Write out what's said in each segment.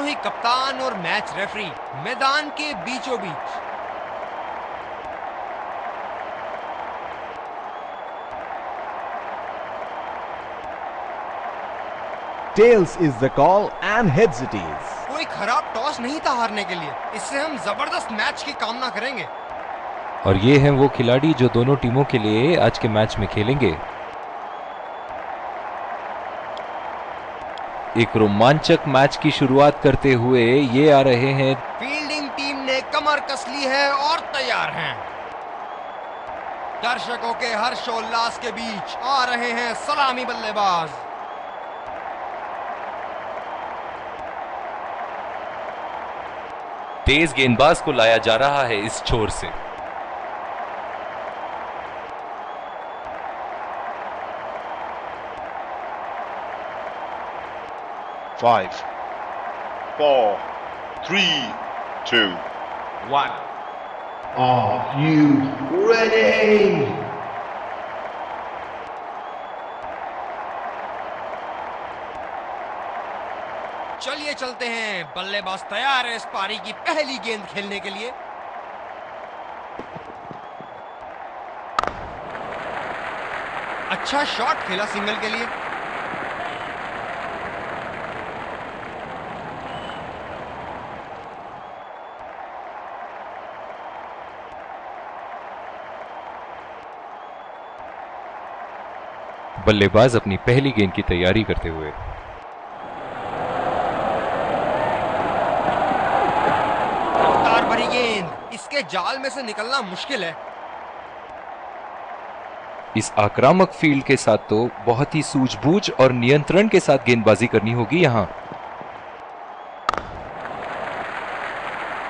ही कप्तान और match referee मैदान के बीचों बीच। Tails is the call and heads it is. कोई खराब टॉस नहीं था हारने के लिए, इससे हम जबरदस्त मैच की कामना करेंगे। और ये हैं वो खिलाड़ी जो दोनों टीमों के लिए आज के मैच में खेलेंगे। एक रोमांचक मैच की शुरुआत करते हुए ये आ रहे हैं। फील्डिंग टीम ने कमर कस ली है और तैयार हैं। दर्शकों के हर्षोल्लास के बीच आ रहे हैं सलामी बल्लेबाज। तेज गेंदबाज को लाया जा रहा है इस छोर से। Five, 4, 3, 2, 1. Are you ready? चलिए चलते हैं, बल्लेबाज तैयार है इस पारी की पहली गेंद खेलने के लिए। अच्छा शॉट खेला सिंगल के लिए। बल्लेबाज अपनी पहली गेंद की तैयारी करते हुए। रफ्तार भरी गेंद, इसके जाल में से निकलना मुश्किल है। इस आक्रामक फील्ड के साथ तो बहुत ही सूझबूझ और नियंत्रण के साथ गेंदबाजी करनी होगी यहां।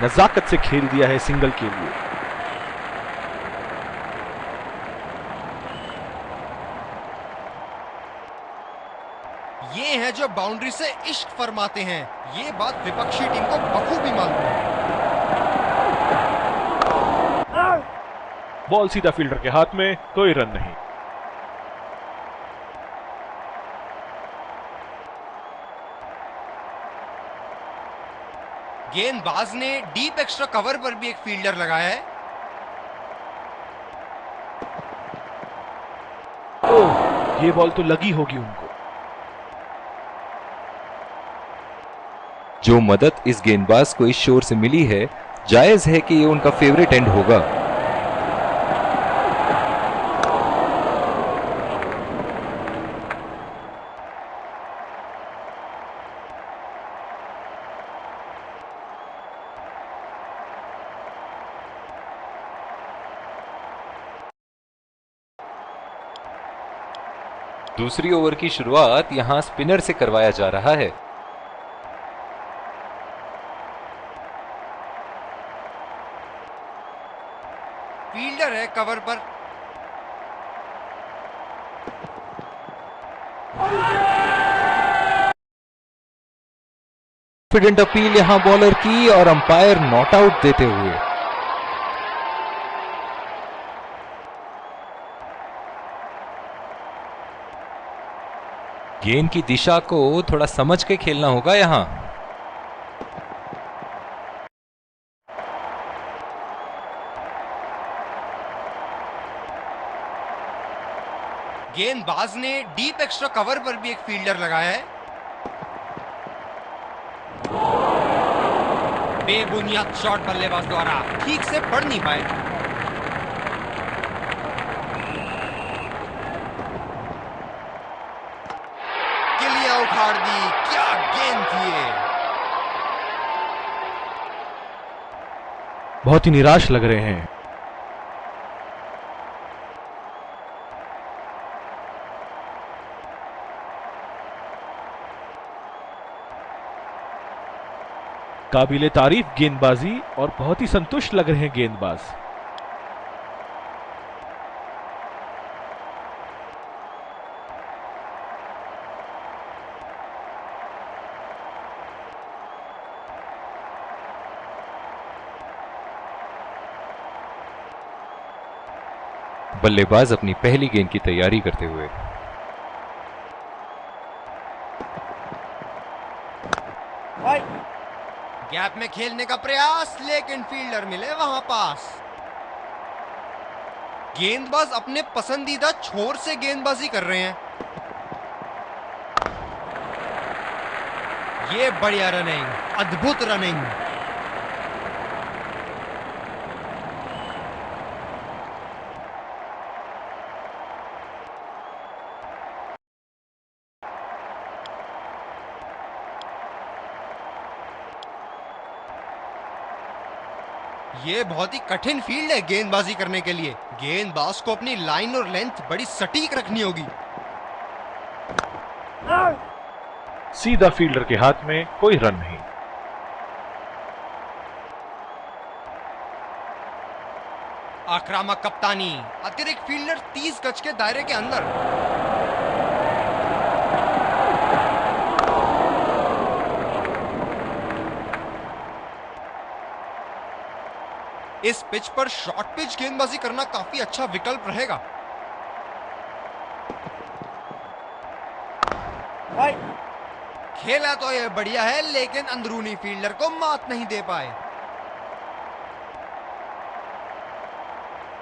नजाकत से खेल दिया है सिंगल के लिए। ये हैं जो बाउंड्री से इश्क फरमाते हैं, ये बात विपक्षी टीम को बखूबी मालूम है। बॉल सीधा फील्डर के हाथ में, कोई रन नहीं। गेंदबाज ने डीप एक्स्ट्रा कवर पर भी एक फील्डर लगाया है। ओह, ये बॉल तो लगी होगी उनको। जो मदद इस गेंदबाज को इस शोर से मिली है, जायज है कि ये उनका फेवरेट एंड होगा। दूसरी ओवर की शुरुआत यहां स्पिनर से करवाया जा रहा है। फील्डर है कवर पर। कॉन्फिडेंट अपील यहां बॉलर की और अंपायर नॉट आउट देते हुए। गेंद की दिशा को थोड़ा समझ के खेलना होगा यहां। गेंदबाज ने डीप एक्स्ट्रा कवर पर भी एक फील्डर लगाया है। बेबुनियाद शॉट बल्लेबाज द्वारा ठीक से पड़ नहीं पाए। किलियां उखाड़ दी, क्या गेंद थी ये। बहुत ही निराश लग रहे हैं। काबिले तारीफ गेंदबाजी और बहुत ही संतुष्ट लग रहे हैं गेंदबाज। बल्लेबाज अपनी पहली गेंद की तैयारी करते हुए। गैप में खेलने का प्रयास, लेकिन फील्डर मिले वहां पास। गेंदबाज अपने पसंदीदा छोर से गेंदबाजी कर रहे हैं। ये बढ़िया रनिंग, अद्भुत रनिंग। ये बहुत ही कठिन फील्ड है गेंदबाजी करने के लिए। गेंदबाज को अपनी लाइन और लेंथ बड़ी सटीक रखनी होगी। सीधा फील्डर के हाथ में, कोई रन नहीं। आक्रामक कप्तानी, अतिरिक्त फील्डर 30 गज के दायरे के अंदर। इस पिच पर शॉर्ट पिच गेंदबाजी करना काफी अच्छा विकल्प रहेगा। खेला तो यह बढ़िया है, लेकिन अंदरूनी फील्डर को मात नहीं दे पाए।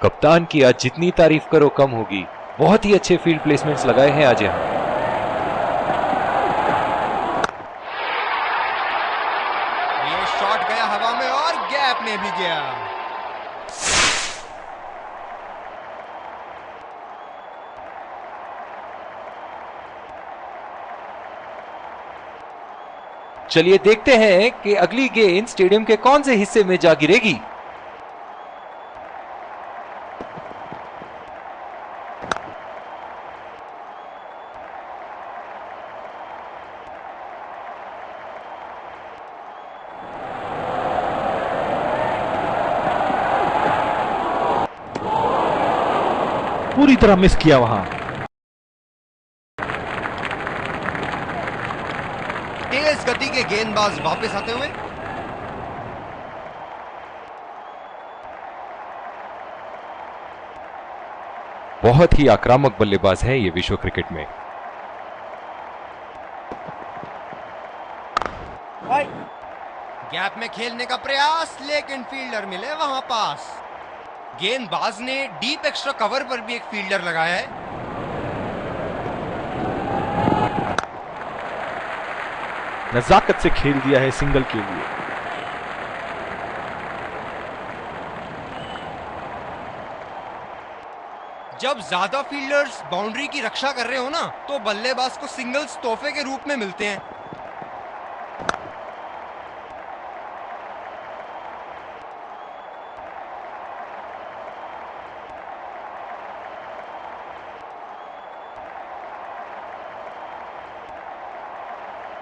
कप्तान की आज जितनी तारीफ करो कम होगी। बहुत ही अच्छे फील्ड प्लेसमेंट्स लगाए हैं आज यहां। ये शॉट गया हवा में और गैप में भी गया। चलिए देखते हैं कि अगली गेंद स्टेडियम के कौन से हिस्से में जा गिरेगी। पूरी तरह मिस किया वहां। तेज गति के गेंदबाज वापस आते हुए। बहुत ही आक्रामक बल्लेबाज हैं ये विश्व क्रिकेट में। गैप में खेलने का प्रयास, लेकिन फील्डर मिले वहां पास। गेंदबाज ने डीप एक्स्ट्रा कवर पर भी एक फील्डर लगाया है। नजाकत से खेल दिया है सिंगल के लिए। जब ज्यादा फील्डर्स बाउंड्री की रक्षा कर रहे हो ना, तो बल्लेबाज को सिंगल्स तोहफे के रूप में मिलते हैं।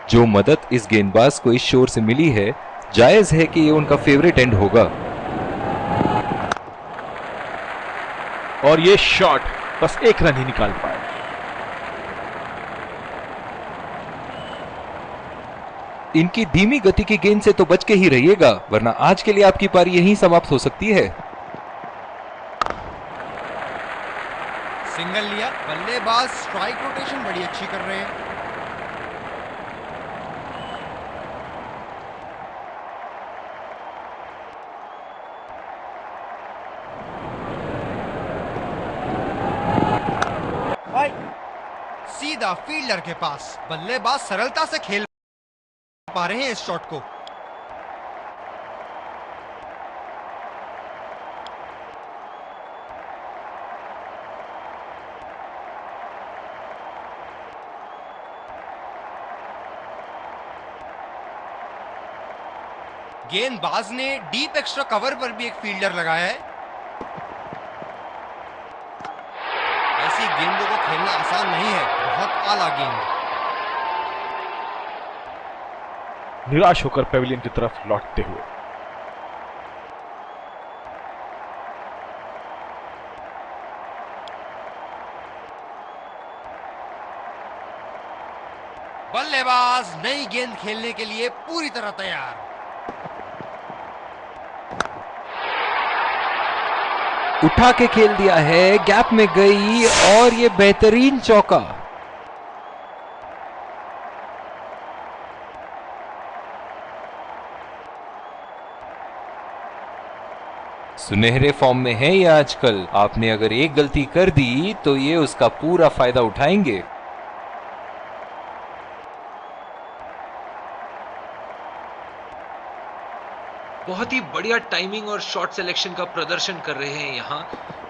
जो मदद इस गेंदबाज को इस शोर से मिली है, जायज है कि ये उनका फेवरेट एंड होगा। और ये शॉट बस एक रन ही निकाल पाए। इनकी धीमी गति की गेंद से तो बच के ही रहिएगा, वरना आज के लिए आपकी पारी यहीं समाप्त हो सकती है। सिंगल लिया, बल्लेबाज स्ट्राइक रोटेशन बड़ी अच्छी कर रहे हैं। सीधा फील्डर के पास, बल्लेबाज सरलता से खेल पा रहे हैं इस शॉट को। गेंदबाज ने डीप एक्स्ट्रा कवर पर भी एक फील्डर लगाया है। ऐसी गेंदों को खेलना आसान नहीं है, बहुत आला गेंद। निराश होकर पेविलियन की तरफ लौटते हुए। बल्लेबाज नई गेंद खेलने के लिए पूरी तरह तैयार। उठा के खेल दिया है, गैप में गई और ये बेहतरीन चौका। सुनहरे फॉर्म में है ये आजकल। आपने अगर एक गलती कर दी तो ये उसका पूरा फायदा उठाएंगे। बहुत ही बढ़िया टाइमिंग और शॉट सिलेक्शन का प्रदर्शन कर रहे हैं यहाँ,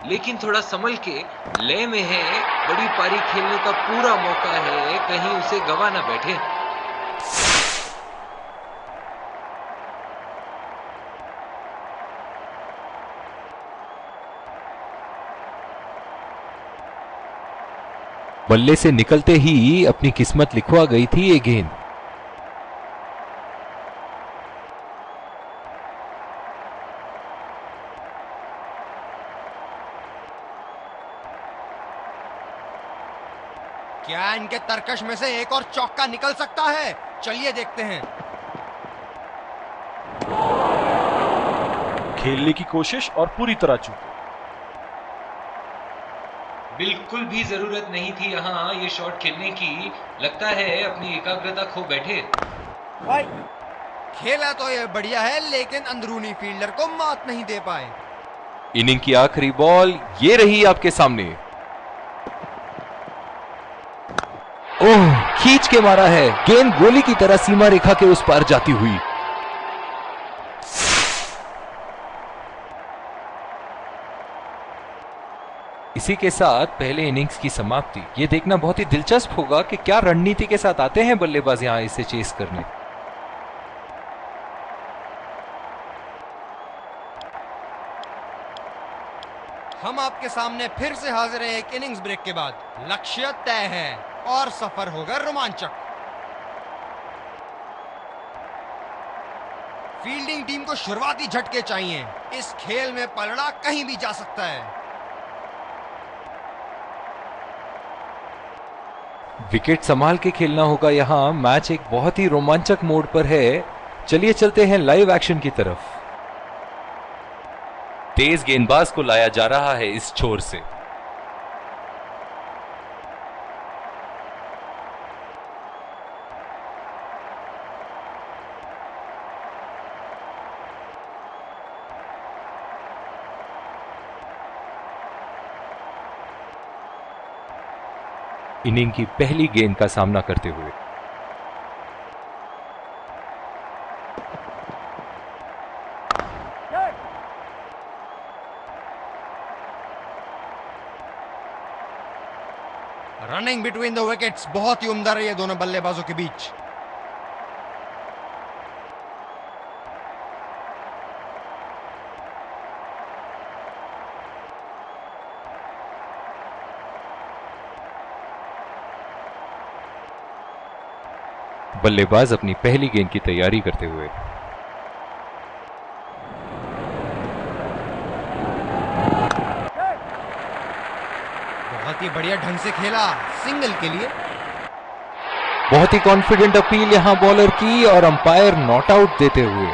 लेकिन थोड़ा संभल के, लय में है, बड़ी पारी खेलने का पूरा मौका है, कहीं उसे गवा ना बैठे। बल्ले से निकलते ही अपनी किस्मत लिखवा गई थी ये गेंद। क्या इनके तरकश में से एक और चौका निकल सकता है? चलिए देखते हैं। खेलने की कोशिश और पूरी तरह चूके। बिल्कुल भी जरूरत नहीं थी यहाँ ये शॉट खेलने की, लगता है अपनी एकाग्रता खो बैठे। खेला तो ये बढ़िया है, लेकिन अंदरूनी फील्डर को मात नहीं दे पाए। इनिंग की आखिरी बॉल ये रही आपके सामने। ओह, खींच के मारा है। गेंद गोली की तरह सीमा रेखा के उस पार जाती हुई। इसी के साथ पहले इनिंग्स की समाप्ति। ये देखना बहुत ही दिलचस्प होगा कि क्या रणनीति के साथ आते हैं बल्लेबाज यहां इसे चेस करने। हम आपके सामने फिर से हाजिर हैं एक इनिंग्स ब्रेक के बाद। लक्ष्य तय है और सफर होगा रोमांचक। फील्डिंग टीम को शुरुआती झटके चाहिए। इस खेल में पलड़ा कहीं भी जा सकता है। विकेट संभाल के खेलना होगा यहां। मैच एक बहुत ही रोमांचक मोड पर है। चलिए चलते हैं लाइव एक्शन की तरफ। तेज गेंदबाज को लाया जा रहा है इस छोर से। इनिंग की पहली गेंद का सामना करते हुए रनिंग बिटवीन द विकेट्स बहुत ही उम्दा रही है दोनों बल्लेबाजों के बीच। बल्लेबाज अपनी पहली गेंद की तैयारी करते हुए बहुत ही बढ़िया ढंग से खेला सिंगल के लिए। बहुत ही कॉन्फिडेंट अपील यहां बॉलर की और अंपायर नॉट आउट देते हुए।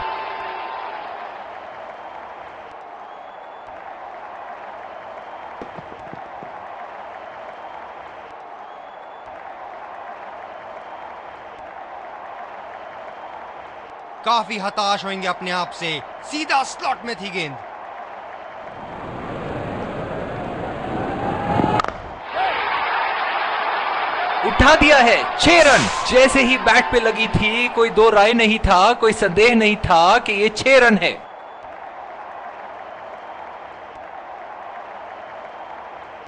काफी हताश होंगे अपने आप से। सीधा स्लॉट में थी गेंद। उठा दिया है। 6 रन जैसे ही बैट पे लगी थी, कोई दो राय नहीं था, कोई संदेह नहीं था कि ये 6 रन है।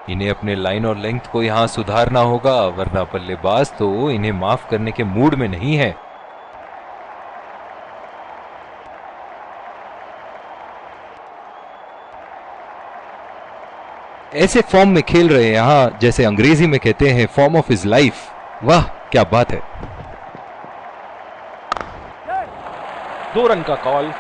इन्हें अपने लाइन और लेंथ को यहां सुधारना होगा, वरना बल्लेबाज तो इन्हें माफ करने के मूड में नहीं है। ऐसे फॉर्म में खेल रहे हैं यहां, जैसे अंग्रेजी में कहते हैं फॉर्म ऑफ हिज लाइफ। वाह क्या बात है। 2 रन का कॉल।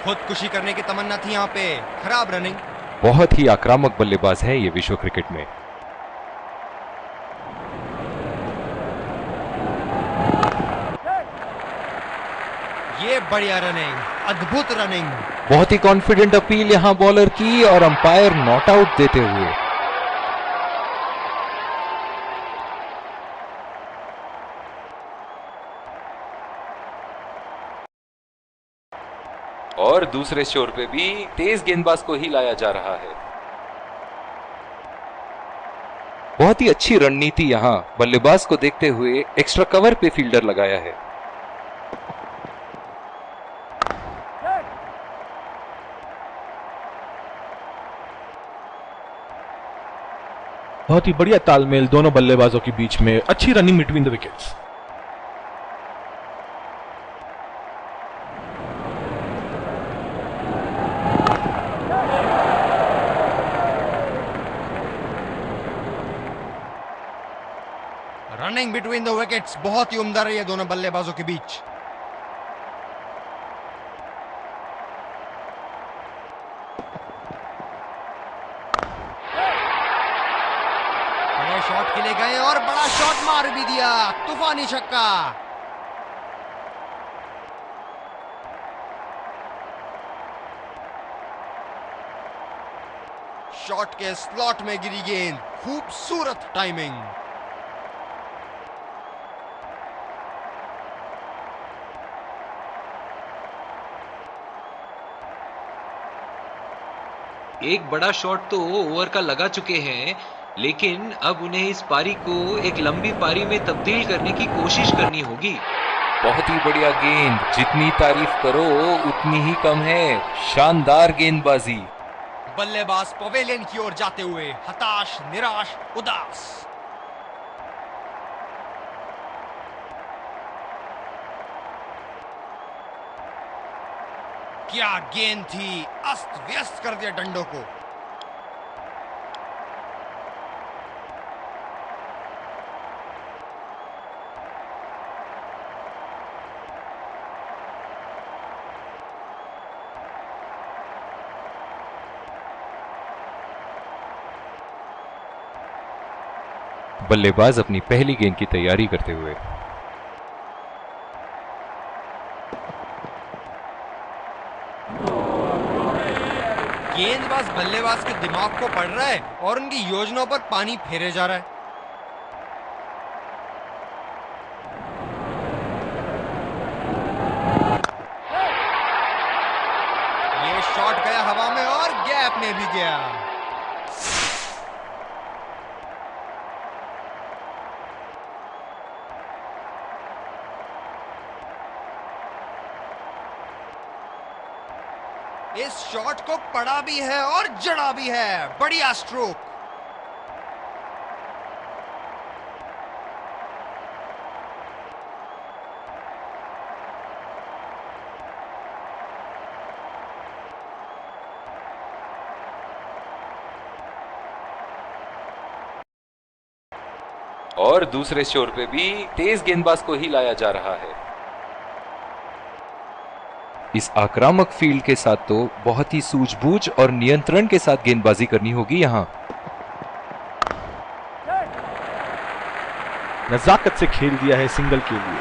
खुदकुशी करने की तमन्ना थी यहां पे। खराब रनिंग। बहुत ही आक्रामक बल्लेबाज है ये विश्व क्रिकेट में। ये बढ़िया रनिंग, अद्भुत रनिंग। बहुत ही कॉन्फिडेंट अपील यहां बॉलर की और अंपायर नॉट आउट देते हुए। और दूसरे छोर पे भी तेज गेंदबाज को ही लाया जा रहा है। बहुत ही अच्छी रणनीति यहां बल्लेबाज को देखते हुए एक्स्ट्रा कवर पे फील्डर लगाया है। बहुत ही बढ़िया तालमेल दोनों बल्लेबाजों के बीच में, अच्छी running between the wickets. Running between the wickets बहुत ही उम्दा रही है दोनों बल्लेबाजों के बीच। बड़े शॉट खेले गए और बड़ा शॉट मार भी दिया, तूफानी छक्का। शॉट के स्लॉट में गिरी गेंद, खूबसूरत टाइमिंग। एक बड़ा शॉट तो ओवर का लगा चुके हैं, लेकिन अब उन्हें इस पारी को एक लंबी पारी में तब्दील करने की कोशिश करनी होगी। बहुत ही बढ़िया गेंद, जितनी तारीफ करो उतनी ही कम है। शानदार गेंदबाजी। बल्लेबाज पवेलियन की ओर जाते हुए हताश, निराश, उदास। क्या गेंद थी, अस्त व्यस्त कर दिया डंडों को। बल्लेबाज अपनी पहली गेंद की तैयारी करते हुए। गेंदबाज बल्लेबाज के दिमाग को पढ़ रहा है और उनकी योजनाओं पर पानी फेरे जा रहा है। ये शॉट गया हवा में और गैप में भी गया। इस शॉट को पड़ा भी है और जड़ा भी है, बढ़िया स्ट्रोक। और दूसरे छोर पे भी तेज गेंदबाज को ही लाया जा रहा है। इस आक्रामक फील्ड के साथ तो बहुत ही सूझबूझ और नियंत्रण के साथ गेंदबाजी करनी होगी यहां। नजाकत से खेल दिया है सिंगल के लिए।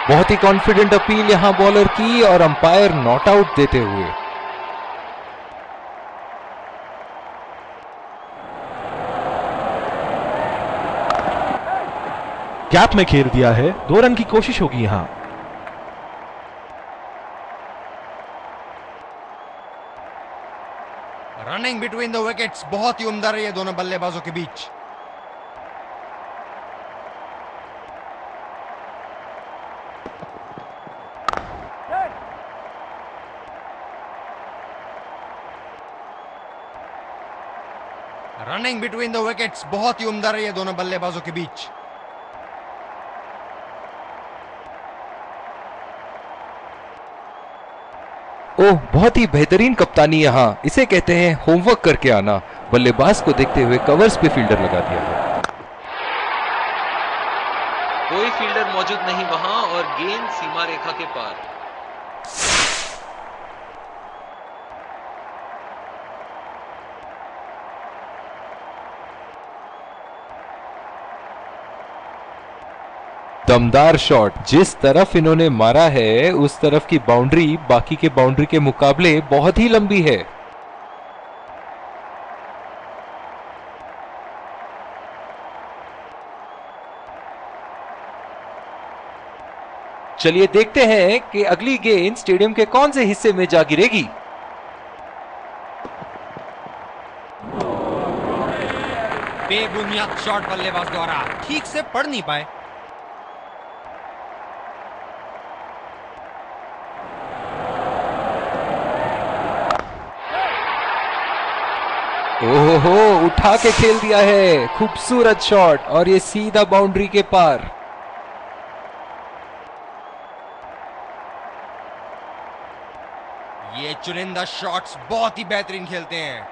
बहुत ही कॉन्फिडेंट अपील यहां बॉलर की और अंपायर नॉट आउट देते हुए। गैप में घेर दिया है, 2 रन की कोशिश होगी यहां। रनिंग बिटवीन द विकेट्स बहुत ही उम्दा रही है दोनों बल्लेबाजों के बीच। रनिंग बिटवीन द विकेट्स बहुत ही उम्दा रही है दोनों बल्लेबाजों के बीच। ओह, बहुत ही बेहतरीन कप्तानी यहां। इसे कहते हैं होमवर्क करके आना। बल्लेबाज को देखते हुए कवर्स पे फील्डर लगा दिया है। कोई फील्डर मौजूद नहीं वहां और गेंद सीमा रेखा के पार। दमदार शॉट। जिस तरफ इन्होंने मारा है उस तरफ की बाउंड्री बाकी के बाउंड्री के मुकाबले बहुत ही लंबी है। चलिए देखते हैं कि अगली गेंद स्टेडियम के कौन से हिस्से में जा गिरेगी। बेबुनियाद शॉट बल्लेबाज द्वारा ठीक से पढ़ नहीं पाए। ओहो, उठा के खेल दिया है, खूबसूरत शॉट और ये सीधा बाउंड्री के पार। ये चुनिंदा शॉट्स बहुत ही बेहतरीन खेलते हैं।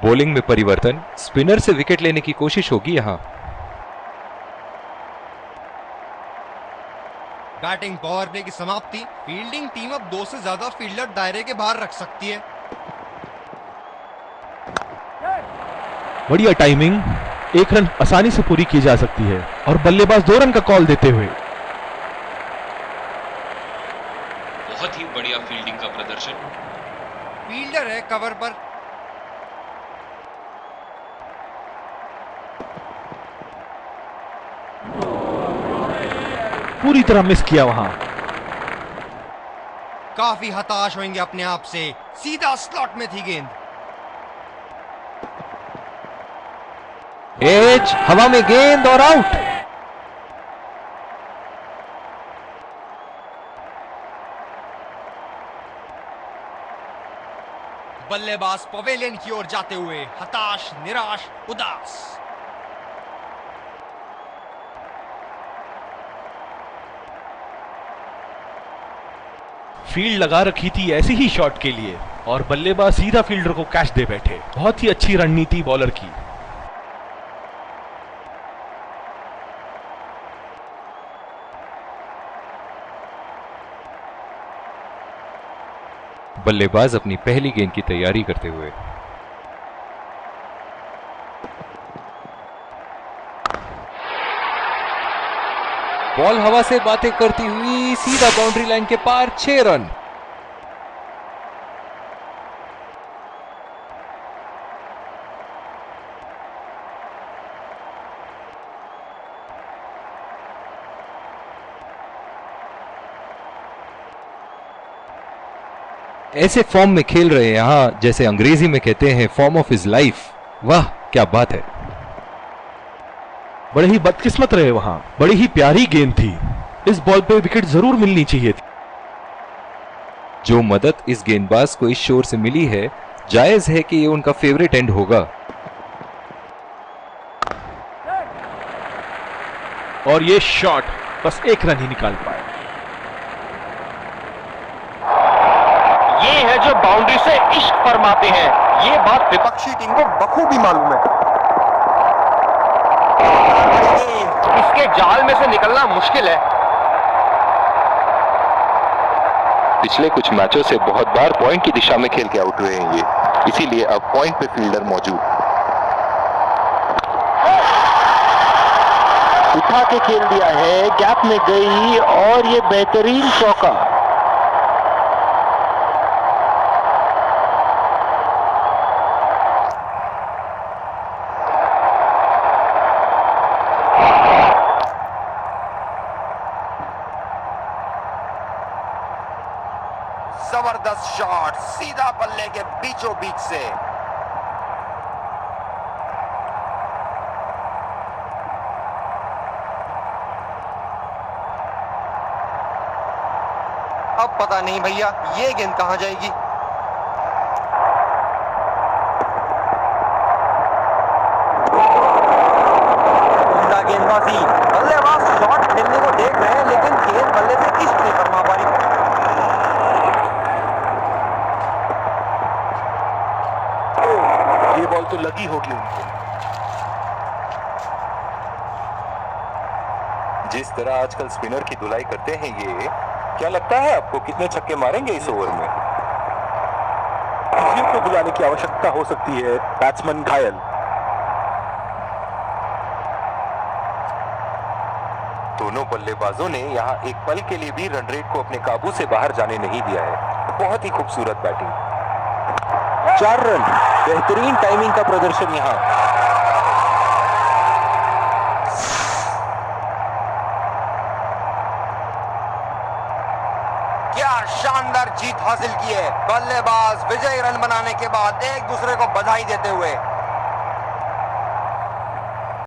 बॉलिंग में परिवर्तन, स्पिनर से विकेट लेने की कोशिश होगी यहां। बैटिंग पावर प्ले की समाप्ति। फील्डिंग टीम अब 2 से ज्यादा फील्डर दायरे के बाहर रख सकती है। बढ़िया टाइमिंग, 1 रन आसानी से पूरी की जा सकती है और बल्लेबाज 2 रन का कॉल देते हुए। बहुत ही बढ़िया फील्डिंग का प्रदर्शन। फील्डर है कवर पर। पूरी तरह मिस किया वहां। काफी हताश होंगे अपने आप से। सीधा स्लॉट में थी गेंद। एज, हवा में गेंद और आउट। बल्लेबाज पवेलियन की ओर जाते हुए हताश, निराश, उदास। फील्ड लगा रखी थी ऐसी ही शॉट के लिए और बल्लेबाज सीधा फील्डर को कैच दे बैठे। बहुत ही अच्छी रणनीति बॉलर की। बल्लेबाज अपनी पहली गेंद की तैयारी करते हुए। बॉल हवा से बातें करती हुई सीधा बाउंड्री लाइन के पार, 6 रन। ऐसे फॉर्म में खेल रहे हैं यहां, जैसे अंग्रेजी में कहते हैं फॉर्म ऑफ हिज लाइफ। वाह क्या बात है। बड़े ही बदकिस्मत रहे वहां। बड़ी ही प्यारी गेंद थी। इस बॉल पे विकेट जरूर मिलनी चाहिए थी। जो मदद इस गेंदबाज को इस शोर से मिली है, जायज है कि ये उनका फेवरेट एंड होगा। और ये शॉट बस 1 रन ही निकाल पाए। ये है जो बाउंड्री से इश्क फरमाते हैं। ये बात विपक्षी टीम को बखूबी मालूम है। इसके जाल में से निकलना मुश्किल है। पिछले कुछ मैचों से बहुत बार पॉइंट की दिशा में खेल के आउट हुए हैं ये, इसीलिए अब पॉइंट पे फील्डर मौजूद। उठा के खेल दिया है, गैप में गई और ये बेहतरीन चौका। जबरदस्त शॉट सीधा बल्ले के बीचों बीच से। अब पता नहीं भैया ये गेंद कहां जाएगी। उम्दा गेंदबाजी। बल्लेबाज शॉट खेलने को देख रहे हैं लेकिन गेंद बल्ले से इश्क नहीं फरमा पा रही। ये बॉल तो लगी होगी उनको। जिस तरह आजकल स्पिनर की धुलाई करते हैं ये, क्या लगता है आपको कितने छक्के मारेंगे इस ओवर में? किसी को बुलाने की आवश्यकता हो सकती है। बैट्समैन घायल। दोनों बल्लेबाजों ने यहां एक पल के लिए भी रन रेट को अपने काबू से बाहर जाने नहीं दिया है। बहुत ही खूबसूरत बैटिंग। 4 रन। बेहतरीन टाइमिंग का प्रदर्शन यहाँ। क्या शानदार जीत हासिल की है। बल्लेबाज विजयी रन बनाने के बाद एक दूसरे को बधाई देते हुए